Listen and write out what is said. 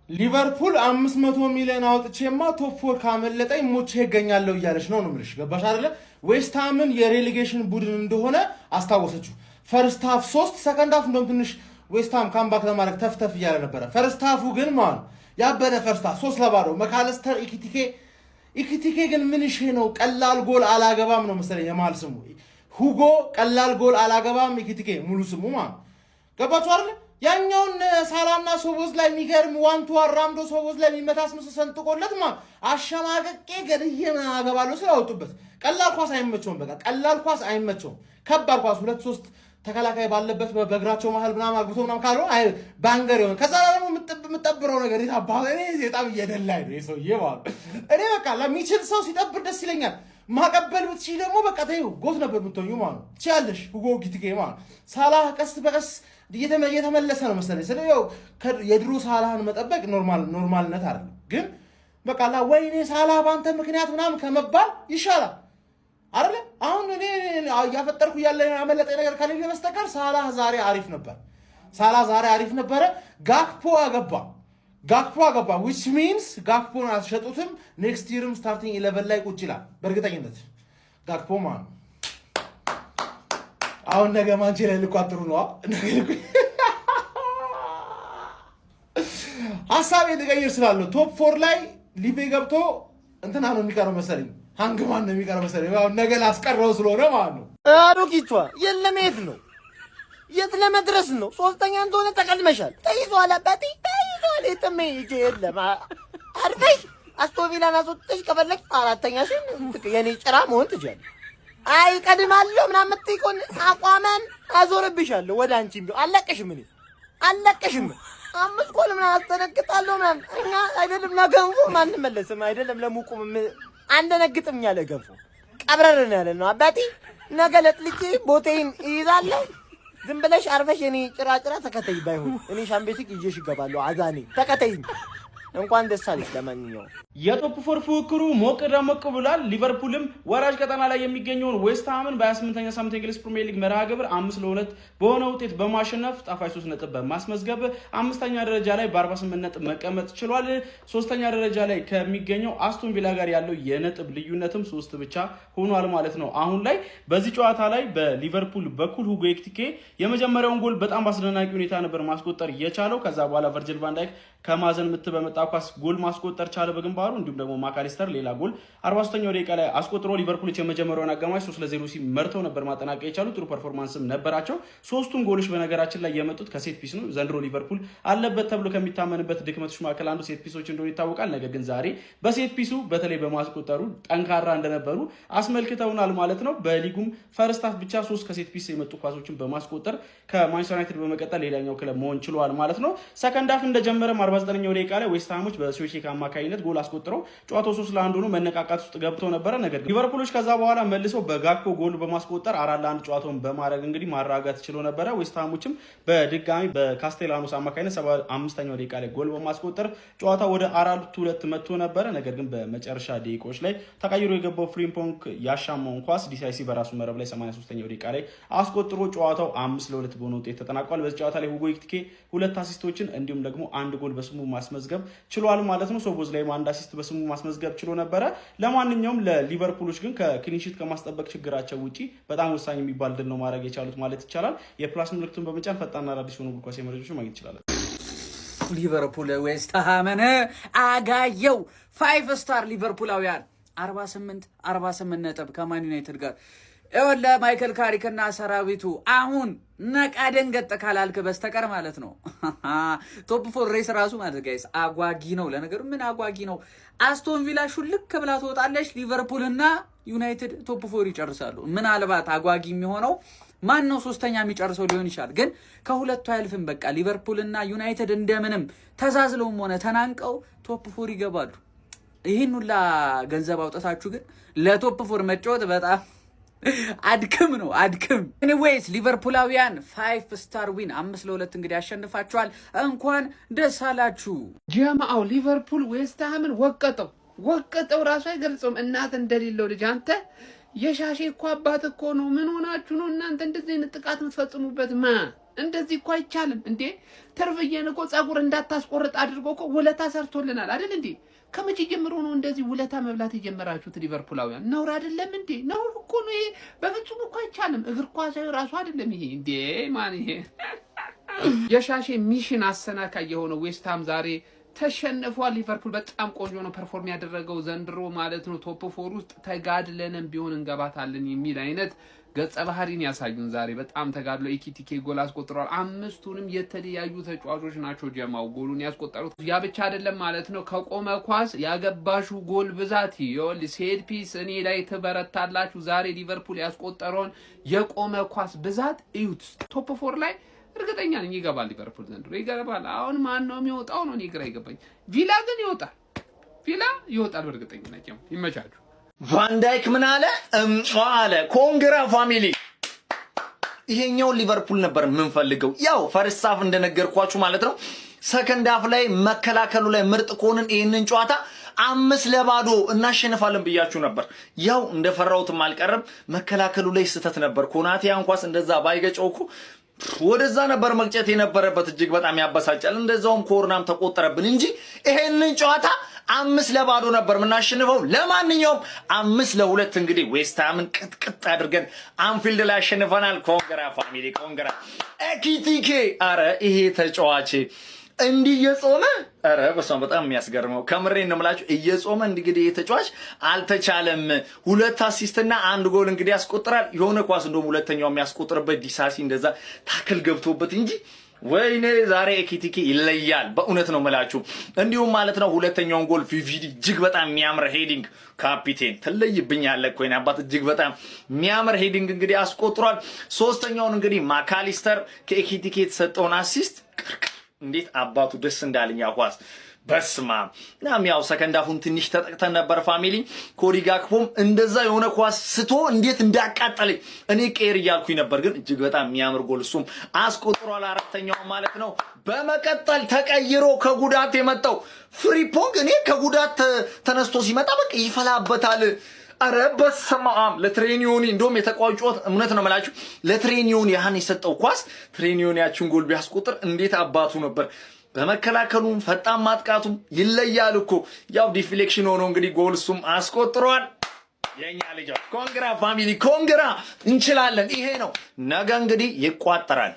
ሊቨርፑል 500 ሚሊዮን አውጥቼማ ቶፕ 4 ካመለጠኝ ሞቼ ይገኛለሁ እያለች ነው ምልሽ። ገባሽ አይደለ? ዌስትሃምን የሬሌጌሽን ቡድን እንደሆነ አስታወሰችው። ፈርስት ሃፍ 3 ሰከንድ ሃፍ እንደውም ትንሽ ዌስትሃም ካምባክ ለማድረግ ተፍተፍ እያለ ነበረ። ፈርስት ሃፉ ግን ማን ያበደ ፈርስት ሃፍ 3-0 መካለስተር ኢኪቲኬ ግን ምን እሺ ነው ቀላል ጎል አላገባም ነው መሰለኝ የማል ስሙ ሁጎ ቀላል ጎል አላገባም ኢኪቲኬ ሙሉ ስሙ ማን ገባችሁ አይደል? ያኛውን ሳላና ሶቦዝ ላይ የሚገርም ዋንቱ አራምዶ ሶቦዝ ላይ የሚመታስመስ ሰንጥቆለት አሸማቀቄ ገድዬ ምን አገባለሁ ስላወጡበት ቀላል ኳስ አይመቸውም። በቃ ቀላል ኳስ አይመቸውም። ከባድ ኳስ 2-3 ተከላካይ ባለበት በእግራቸው መሃል ምናምን አግብቶ ምናምን ካልሆነ አይ ባንገር ይሆን። ከዛ ደግሞ የምጠብረው ነገር ይታባለ እኔ በጣም እየደላኝ ነው የሰውዬ ማለት እኔ በቃ ለሚችል ሰው ሲጠብር ደስ ይለኛል። ማቀበል ብትችይ ደግሞ በቃ ተይው ጎት ነበር የምትሆኙ ማለት ነው። ትችያለሽ ሁጎ ኢኪቲኬ ማለት ሳላህ ቀስ በቀስ እየተመለሰ ነው መሰለኝ። ስለዚህ የድሮ ሳላህን መጠበቅ ኖርማልነት አይደለም። ግን በቃ ወይኔ ሳላህ ባንተ ምክንያት ምናምን ከመባል ይሻላል አይደለ? አሁን እኔ ያፈጠርኩ ያለ ያመለጠኝ ነገር ከሌለ በስተቀር ሳላህ ዛሬ አሪፍ ነበረ። ጋክፖ አገባ which means ጋክፖን አልሸጡትም። ኔክስት ይርም ስታርቲንግ 11 ላይ ቁጭ ይላል በእርግጠኝነት ጋክፖ ማለት አሁን ነገ ማንቼ ላይ ልቋጥሩ ነው ሐሳቤ ልቀይር ስላለው ቶፕ 4 ላይ ሊቬ ገብቶ እንትና ነው የሚቀረው መሰለኝ ሃንግማን ነው የሚቀረው መሰለኝ ነገ ላስቀረው ስለሆነ ማለት ነው። አሮጊቷ የለም የት ለመድረስ ነው? ሶስተኛ እንደሆነ ተቀድመሻል። ተይዟል አባቴ ተይዟል። የትም ሂጅ የለም አርፈሽ አስቶቪላን አስወጥተሽ ከፈለግሽ አራተኛ ሲል የኔ ጭራ መሆን ትችያለሽ። አይ ቀድማለሁ ምናምን የምትይቆን አቋመን አዞርብሻለሁ ወደ አንቺ ቢሆን አለቀሽም 5 ጎል ምናምን አስተነግጣለሁ ምናምን እኛ አይደለም ለገንፎ ማንም መለስም አይደለም ለሙቁም አንደነግጥም ያለ ገንፎ ቀብረርን ያለ ነው አባቴ። ነገ ለጥልጬ ቦቴን ይይዛለሁ። ዝም ብለሽ አርፈሽ የኔ ጭራጭራ ተከተይ። ባይሆን እኔ ሻምቤቲክ ይዤሽ እገባለሁ። አዛኔ ተከተይ። እንኳን ደስ አለሽ። ለማንኛውም የቶፕ 4 ፉክክሩ ሞቅ ደመቅ ብሏል። ሊቨርፑልም ወራጅ ቀጠና ላይ የሚገኘውን ዌስትሃምን በ28ኛ ሳምንት የእንግሊዝ ፕሪሚየር ሊግ መርሃ ግብር 5-2 በሆነ ውጤት በማሸነፍ ጣፋጭ 3 ነጥብ በማስመዝገብ 5ኛ ደረጃ ላይ በ48 ነጥብ መቀመጥ ችሏል። 3ኛ ደረጃ ላይ ከሚገኘው አስቶን ቪላ ጋር ያለው የነጥብ ልዩነትም 3 ብቻ ሆኗል ማለት ነው። አሁን ላይ በዚህ ጨዋታ ላይ በሊቨርፑል በኩል ሁጎ ኢኪቲኬ የመጀመሪያውን ጎል በጣም በአስደናቂ ሁኔታ ነበር ማስቆጠር የቻለው። ከዛ በኋላ ቨርጅል ቫን ዳይክ ከማዘን ምት በመጣ ኳስ ጎል ማስቆጠር ቻለ በግንባሩ። እንዲሁም ደግሞ ማካሊስተር ሌላ ጎል 43ኛው ደቂቃ ላይ አስቆጥሮ ሊቨርፑሎች የመጀመሪያውን አጋማሽ 3-0 ሲመርተው ነበር ማጠናቀቅ የቻሉ። ጥሩ ፐርፎርማንስም ነበራቸው። ሶስቱም ጎሎች በነገራችን ላይ የመጡት ከሴት ፒስ ነው። ዘንድሮ ሊቨርፑል አለበት ተብሎ ከሚታመንበት ድክመቶች መካከል አንዱ ሴት ፒሶች እንደሆነ ይታወቃል። ነገር ግን ዛሬ በሴት ፒሱ በተለይ በማስቆጠሩ ጠንካራ እንደነበሩ አስመልክተውናል ማለት ነው። በሊጉም ፈርስት ሃፍ ብቻ 3 ከሴት ፒስ የመጡ ኳሶችን በማስቆጠር ከማንቸስተር ዩናይትድ በመቀጠል ሌላኛው ክለብ መሆን ችሏል ማለት ነው። ሰከንድ ሃፍ እንደጀመረም 49ኛው ደቂቃ ላይ ዌስትሃሞች በሶሼክ አማካኝነት ጎል አስቆጥረው ጨዋታው 3-1 ሆኖ መነቃቃት ውስጥ ገብተው ነበረ። ነገር ግን ሊቨርፑሎች ከዛ በኋላ መልሰው በጋክፖ ጎል በማስቆጠር 4-1 ጨዋታውን በማድረግ እንግዲህ ማራጋት ችሎ ነበረ። ዌስትሃሞችም በድጋሚ በካስቴላኖስ አማካኝነት 75ኛው ደቂቃ ላይ ጎል በማስቆጠር ጨዋታው ወደ 4-2 መጥቶ ነበረ። ነገር ግን በመጨረሻ ደቂቃዎች ላይ ተቀይሮ የገባው ፍሪምፖንግ ያሻማውን ኳስ ዲሳይሲቭ በራሱ መረብ ላይ 83ኛው ደቂቃ ላይ አስቆጥሮ ጨዋታው 5-2 በሆነ ውጤት ተጠናቋል። በዚህ ጨዋታ ላይ ሁጎ ኢኪቲኬ 2 አሲስቶችን እንዲሁም ደግሞ 1 ጎል በስሙ ማስመዝገብ ችሏል ማለት ነው። ሶቦዝ ላይ 1 አሲስት በስሙ ማስመዝገብ ችሎ ነበረ። ለማንኛውም ለሊቨርፑሎች ግን ከክሊንሺት ከማስጠበቅ ችግራቸው ውጪ በጣም ወሳኝ የሚባል ድል ነው ማድረግ የቻሉት ማለት ይቻላል። የፕላስ ምልክቱን በመጫን ፈጣንና አዳዲስ ሆኖ ኳስ መረጃዎችን ማግኘት ይችላል። ሊቨርፑል ዌስትሃምን አጋየው 5 ስታር ሊቨርፑላውያን 48 ነጥብ ከማን ዩናይትድ ጋር እወለ ማይክል ካሪክና ሰራዊቱ አሁን ነቃ ደንገጥ ካላልክ በስተቀር ማለት ነው። ቶፕ 4 ሬስ ራሱ ማለት ጋይስ አጓጊ ነው። ለነገሩ ምን አጓጊ ነው? አስቶን ቪላ ሹልክ ብላ ትወጣለች። ሊቨርፑልና ዩናይትድ ቶፕ 4 ይጨርሳሉ። ምናልባት አጓጊ የሚሆነው ማን ነው ሶስተኛ የሚጨርሰው ሊሆን ይችላል። ግን ከሁለቱ አያልፍም። በቃ ሊቨርፑልና ዩናይትድ እንደምንም ተዛዝለውም ሆነ ተናንቀው ቶፕ 4 ይገባሉ። ይህን ሁላ ገንዘብ አውጣታችሁ ግን ለቶፕ 4 መጫወት በጣም አድክም ነው አድክም። ኤኒዌይስ ሊቨርፑላውያን 5 ስታር ዊን 5-2 እንግዲህ አሸንፋችኋል። እንኳን ደስ አላችሁ ጀማዓው። ሊቨርፑል ዌስትሃምን ወቀጠው ራሱ አይገልጽም። እናት እንደሌለው ልጅ አንተ የሻሼ እኮ አባት እኮ ነው። ምን ሆናችሁ ነው እናንተ እንደዚህ አይነት ጥቃት የምትፈጽሙበት? እንደዚህ እኮ አይቻልም እንዴ! ተርፍዬን እኮ ጸጉር እንዳታስቆርጥ አድርጎ እኮ ውለታ ሰርቶልናል አይደል እንዴ? ከመቼ ጀምሮ ነው እንደዚህ ውለታ መብላት የጀመራችሁት ሊቨርፑላውያን? ነውር አይደለም እንዴ? ነውር እኮ ነው ይሄ። በፍጹም እኮ አይቻልም። እግር ኳሳዊ ራሱ አይደለም ይሄ እንዴ! ማን ይሄ የሻሼ ሚሽን አሰናካይ የሆነው ዌስትሃም ዛሬ ተሸንፏል። ሊቨርፑል በጣም ቆንጆ ነው ፐርፎርም ያደረገው ዘንድሮ ማለት ነው። ቶፕ 4 ውስጥ ተጋድለንም ቢሆን እንገባታለን የሚል አይነት ገጸ ባህሪን ያሳዩን ዛሬ በጣም ተጋድሎ ኤኪቲኬ ጎል አስቆጥሯል። አምስቱንም የተለያዩ ተጫዋቾች ናቸው ጀማው ጎሉን ያስቆጠሩት። ያ ብቻ አይደለም ማለት ነው። ከቆመ ኳስ ያገባሹ ጎል ብዛት ይወል ሴት ፒስ እኔ ላይ ትበረታላችሁ። ዛሬ ሊቨርፑል ያስቆጠረውን የቆመ ኳስ ብዛት እዩት። ቶፕ 4 ላይ እርግጠኛ ነኝ ይገባል ሊቨርፑል ዘንድሮ ይገባል። አሁን ማን ነው የሚወጣው ነው ግራ ይገባኝ። ቪላ ግን ይወጣል። ቪላ ይወጣል በእርግጠኝነት። ይመቻችሁ። ቫንዳይክ ምን አለ አለ ኮንግራ ፋሚሊ። ይሄኛው ሊቨርፑል ነበር የምንፈልገው። ያው ፈርስት ሃፍ እንደነገርኳችሁ ማለት ነው። ሰከንድ ሃፍ ላይ መከላከሉ ላይ ምርጥ ከሆንን ይሄንን ጨዋታ 5-0 እናሸንፋለን ብያችሁ ነበር። ያው እንደፈራሁትም አልቀረም። መከላከሉ ላይ ስተት ነበር። ኮናቴ እንኳን እንደዛ ባይገጨው እኮ ወደዛ ነበር መቅጨት የነበረበት። እጅግ በጣም ያበሳጫል። እንደዛውም ኮርናም ተቆጠረብን እንጂ ይሄንን ጨዋታ 5-0 ነበር የምናሸንፈው። ለማንኛውም 5-2 እንግዲህ ዌስትሃምን ቅጥቅጥ አድርገን አንፊልድ ላይ አሸንፈናል። ኮንግራ ፋሚሊ ኮንግራ። ኤኪቲኬ አረ ይሄ ተጫዋች እንዲህ እየጾመ አረ በሷም በጣም የሚያስገርመው ከምሬን ነው የምላችሁ። እየጾመ እንግዲህ የተጫዋች አልተቻለም። 2 አሲስት እና 1 ጎል እንግዲህ ያስቆጥራል። የሆነ ኳስ እንደውም ሁለተኛው የሚያስቆጥርበት ዲሳሲ እንደዛ ታክል ገብቶበት እንጂ ወይኔ ዛሬ ኤኪቲኬ ይለያል። በእውነት ነው የምላችሁ። እንዲሁም ማለት ነው ሁለተኛውን ጎል ቪቪዲ እጅግ በጣም የሚያምር ሄዲንግ ካፒቴን ትለይብኛለህ እኮ የኔ አባት እጅግ በጣም የሚያምር ሄዲንግ እንግዲህ አስቆጥሯል። ሶስተኛውን እንግዲህ ማካሊስተር ከኤኪቲኬ የተሰጠውን አሲስት እንዴት አባቱ ደስ እንዳለኝ ኳስ በስማ ናም ያው ሰከንድ ሃፉን ትንሽ ተጠቅተን ነበር ፋሚሊ። ኮዲ ጋክፖም እንደዛ የሆነ ኳስ ስቶ እንዴት እንዳቃጠለኝ እኔ ቄር እያልኩኝ ነበር፣ ግን እጅግ በጣም የሚያምር ጎል እሱም አስቆጥሯል። አራተኛው ማለት ነው። በመቀጠል ተቀይሮ ከጉዳት የመጣው ፍሪፖንግ እኔ ከጉዳት ተነስቶ ሲመጣ በቃ ይፈላበታል። አረ በስመ አብ ለትሬኒዮኒ እንደውም የተቋጨው እውነት ነው የምላችሁ። ለትሬኒዮኒ ያህን የሰጠው ኳስ ትሬኒዮኒ ያችን ጎል ቢያስቆጥር እንዴት አባቱ ነበር። በመከላከሉም ፈጣን ማጥቃቱም ይለያል እኮ። ያው ዲፍሌክሽን ሆኖ እንግዲህ ጎል እሱም አስቆጥሯል። የኛ ልጅ ኮንግራ ፋሚሊ ኮንግራ። እንችላለን። ይሄ ነው ነገ እንግዲህ ይቋጠራል።